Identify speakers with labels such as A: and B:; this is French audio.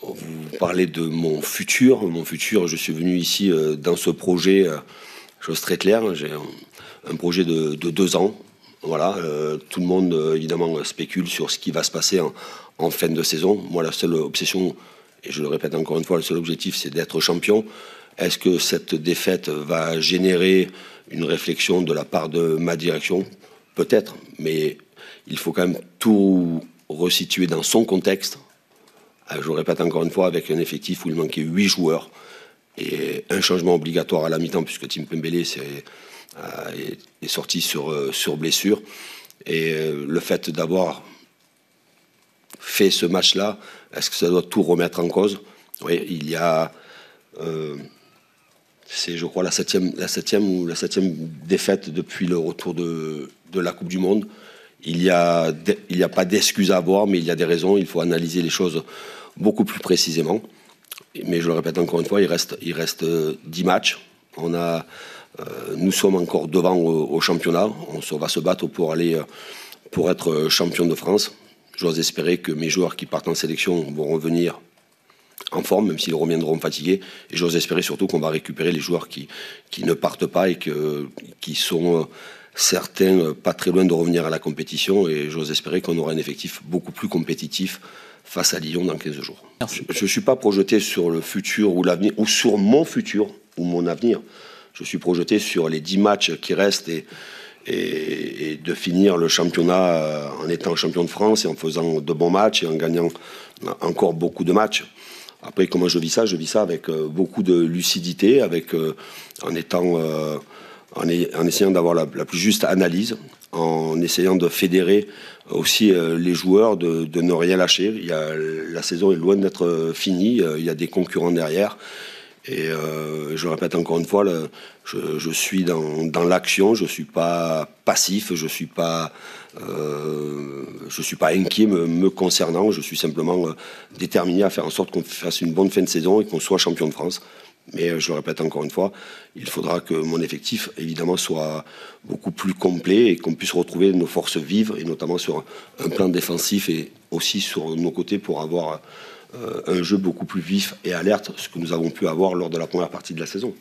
A: Vous parlez de mon futur. Mon futur, je suis venu ici dans ce projet, chose très claire. J'ai un projet de 2 ans. Voilà, tout le monde, évidemment, spécule sur ce qui va se passer en fin de saison. Moi, la seule obsession, et je le répète encore une fois, le seul objectif, c'est d'être champion. Est-ce que cette défaite va générer une réflexion de la part de ma direction? Peut-être, mais il faut quand même tout resituer dans son contexte. Je le répète encore une fois, avec un effectif où il manquait 8 joueurs et un changement obligatoire à la mi-temps, puisque Tim Pembele est sorti sur blessure. Et le fait d'avoir fait ce match-là, est-ce que ça doit tout remettre en cause? Oui, il y a... c'est, je crois, la septième défaite depuis le retour de la Coupe du Monde. Il n'y a pas d'excuses à avoir, mais il y a des raisons. Il faut analyser les choses beaucoup plus précisément. Mais je le répète encore une fois, il reste 10 matchs. Nous sommes encore devant au championnat. On va se battre pour être champion de France. J'ose espérer que mes joueurs qui partent en sélection vont revenir en forme, même s'ils reviendront fatigués. Et j'ose espérer surtout qu'on va récupérer les joueurs qui ne partent pas et qui sont certains pas très loin de revenir à la compétition. Et j'ose espérer qu'on aura un effectif beaucoup plus compétitif face à Lyon dans 15 jours. Je ne suis pas projeté sur le futur ou l'avenir, ou sur mon futur ou mon avenir. Je suis projeté sur les 10 matchs qui restent et de finir le championnat en étant champion de France et en faisant de bons matchs et en gagnant encore beaucoup de matchs. Après, comment je vis ça? Je vis ça avec beaucoup de lucidité, en essayant d'avoir la plus juste analyse, en essayant de fédérer aussi les joueurs, de ne rien lâcher. La saison est loin d'être finie, il y a des concurrents derrière. Et je répète encore une fois, je suis dans l'action, je ne suis pas passif, je ne suis pas inquiet me concernant, je suis simplement déterminé à faire en sorte qu'on fasse une bonne fin de saison et qu'on soit champion de France. Mais je le répète encore une fois, il faudra que mon effectif, évidemment, soit beaucoup plus complet et qu'on puisse retrouver nos forces vives, et notamment sur un plan défensif et aussi sur nos côtés pour avoir un jeu beaucoup plus vif et alerte, ce que nous avons pu avoir lors de la première partie de la saison.